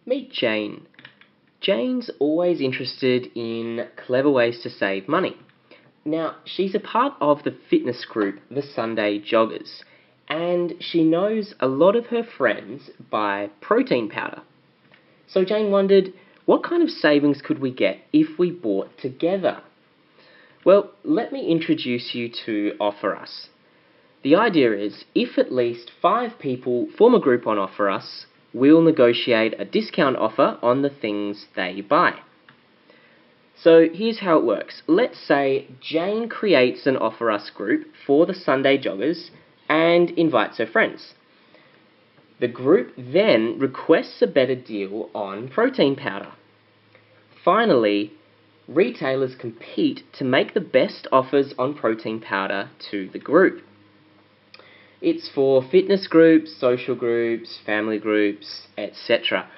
Meet Jane. Jane's always interested in clever ways to save money. Now, she's a part of the fitness group, the Sunday Joggers, and she knows a lot of her friends buy protein powder. So Jane wondered, what kind of savings could we get if we bought together? Well, let me introduce you to OfferUs. The idea is, if at least 5 people form a group on OfferUs, we'll negotiate a discount offer on the things they buy. So here's how it works. Let's say Jane creates an OfferUs group for the Sunday Joggers and invites her friends. The group then requests a better deal on protein powder. Finally, retailers compete to make the best offers on protein powder to the group. It's for fitness groups, social groups, family groups, etc.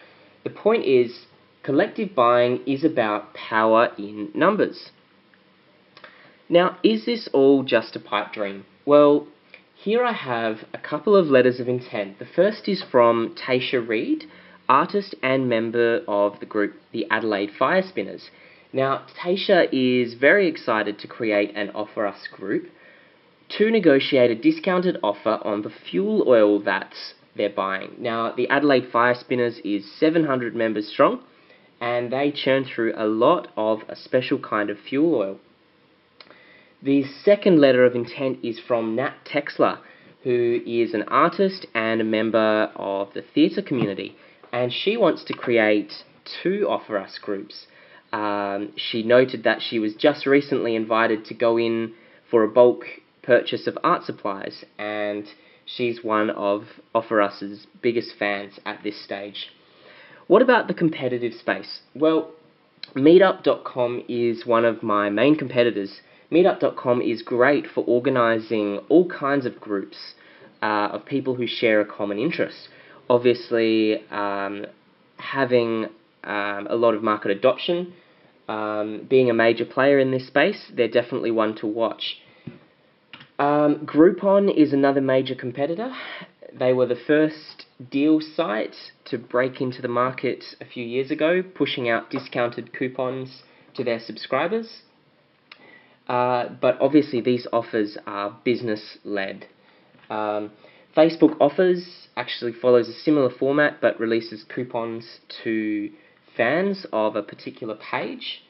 The point is, collective buying is about power in numbers. Now, is this all just a pipe dream? Well, here I have a couple of letters of intent. The first is from Tasha Reed, artist and member of the group, the Adelaide Fire Spinners. Now, Tasha is very excited to create an OfferUs group to negotiate a discounted offer on the fuel oil that they're buying. Now, the Adelaide Fire Spinners is 700 members strong, and they churn through a lot of a special kind of fuel oil. The second letter of intent is from Nat Texler, who is an artist and a member of the theatre community, and she wants to create 2 OfferUs groups. She noted that she was just recently invited to go in for a bulk purchase of art supplies, and she's one of OfferUs's biggest fans at this stage. What about the competitive space? Well, Meetup.com is one of my main competitors. Meetup.com is great for organising all kinds of groups of people who share a common interest. Obviously, having a lot of market adoption, being a major player in this space, they're definitely one to watch. Groupon is another major competitor. They were the first deal site to break into the market a few years ago, pushing out discounted coupons to their subscribers. But obviously these offers are business-led. Facebook Offers actually follows a similar format but releases coupons to fans of a particular page.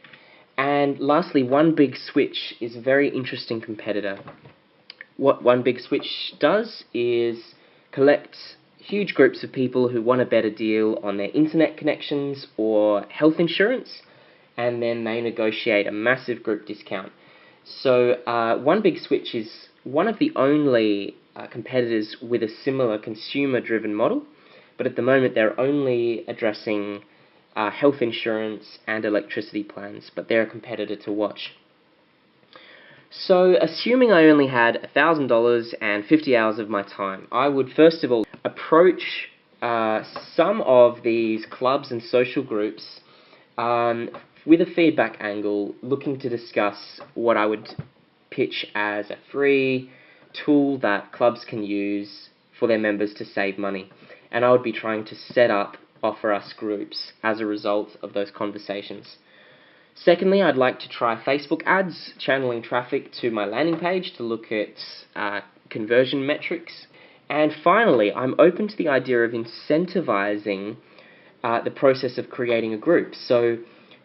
And lastly, One Big Switch is a very interesting competitor. What One Big Switch does is collect huge groups of people who want a better deal on their internet connections or health insurance, and then they negotiate a massive group discount. So One Big Switch is one of the only competitors with a similar consumer-driven model, but at the moment they're only addressing health insurance and electricity plans, but they're a competitor to watch. So, assuming I only had $1,000 and 50 hours of my time, I would first of all approach some of these clubs and social groups with a feedback angle, looking to discuss what I would pitch as a free tool that clubs can use for their members to save money. And I would be trying to set up OfferUs groups as a result of those conversations. Secondly, I'd like to try Facebook ads, channeling traffic to my landing page to look at conversion metrics. And finally, I'm open to the idea of incentivizing the process of creating a group. So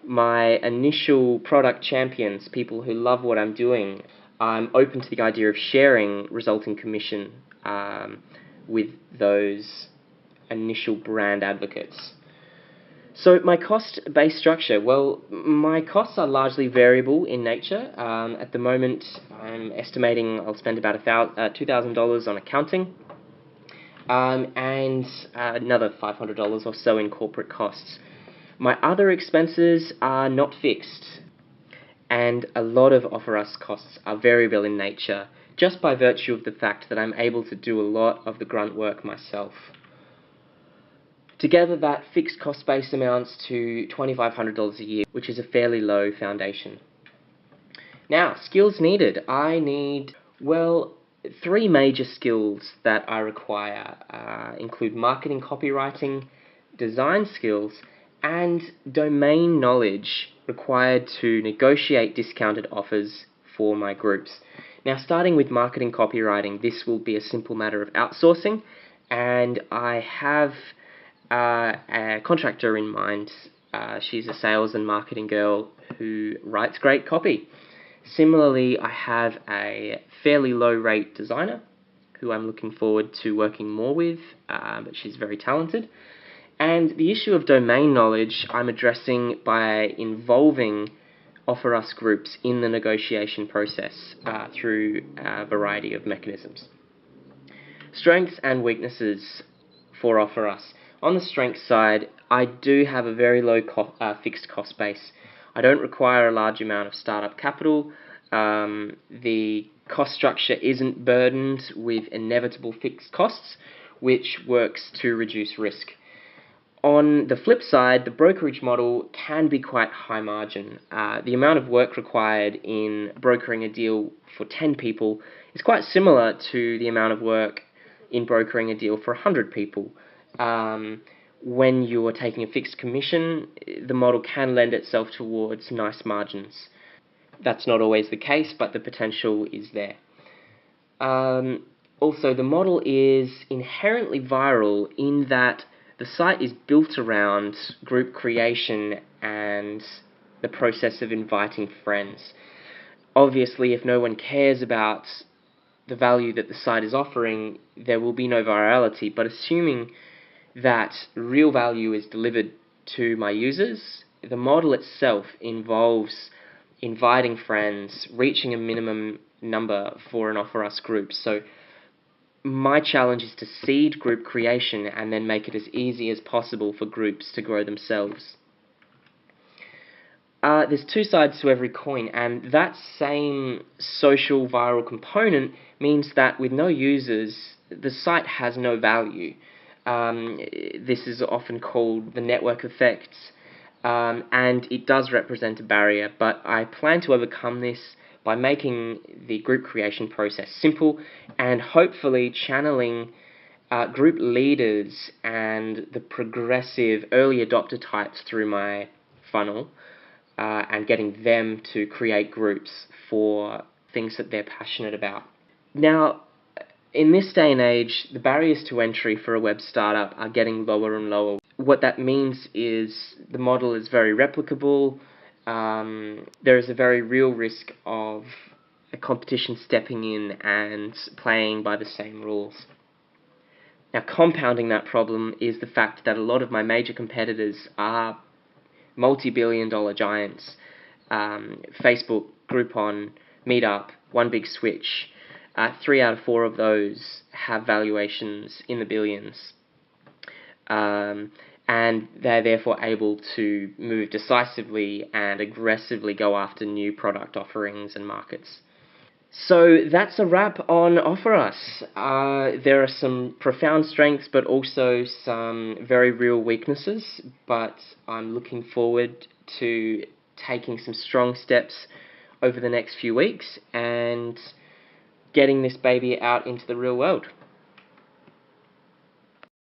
my initial product champions, people who love what I'm doing, I'm open to the idea of sharing resulting commission with those initial brand advocates. So my cost-based structure, well, my costs are largely variable in nature. At the moment, I'm estimating I'll spend about $2,000 on accounting, and another $500 or so in corporate costs. My other expenses are not fixed, and a lot of OfferUs costs are variable in nature, just by virtue of the fact that I'm able to do a lot of the grunt work myself. Together, that fixed cost base amounts to $2,500 a year, which is a fairly low foundation. Now, skills needed. I need, well, 3 major skills that I require include marketing copywriting, design skills, and domain knowledge required to negotiate discounted offers for my groups. Now, starting with marketing copywriting, this will be a simple matter of outsourcing, and I have a contractor in mind. She's a sales and marketing girl who writes great copy. Similarly, I have a fairly low-rate designer who I'm looking forward to working more with, but she's very talented. And the issue of domain knowledge I'm addressing by involving OfferUs groups in the negotiation process through a variety of mechanisms. Strengths and weaknesses for OfferUs. On the strengths side, I do have a very low fixed cost base. I don't require a large amount of startup capital. The cost structure isn't burdened with inevitable fixed costs, which works to reduce risk. On the flip side, the brokerage model can be quite high margin. The amount of work required in brokering a deal for 10 people is quite similar to the amount of work in brokering a deal for 100 people. When you're taking a fixed commission, the model can lend itself towards nice margins. That's not always the case, but the potential is there. Also, the model is inherently viral in that the site is built around group creation and the process of inviting friends. Obviously, if no one cares about the value that the site is offering, there will be no virality, but assuming that real value is delivered to my users, the model itself involves inviting friends, reaching a minimum number for an OfferUs group. So my challenge is to seed group creation and then make it as easy as possible for groups to grow themselves. There's two sides to every coin, and that same social viral component means that with no users, the site has no value. This is often called the network effect, and it does represent a barrier, but I plan to overcome this by making the group creation process simple and hopefully channeling group leaders and the progressive early adopter types through my funnel and getting them to create groups for things that they're passionate about. Now, in this day and age, the barriers to entry for a web startup are getting lower and lower. What that means is the model is very replicable. There is a very real risk of a competition stepping in and playing by the same rules. Now, compounding that problem is the fact that a lot of my major competitors are multi-billion-dollar giants. Facebook, Groupon, Meetup, One Big Switch. 3 out of 4 of those have valuations in the billions. And they're therefore able to move decisively and aggressively go after new product offerings and markets. So that's a wrap on OfferUs. There are some profound strengths, but also some very real weaknesses, but I'm looking forward to taking some strong steps over the next few weeks and getting this baby out into the real world.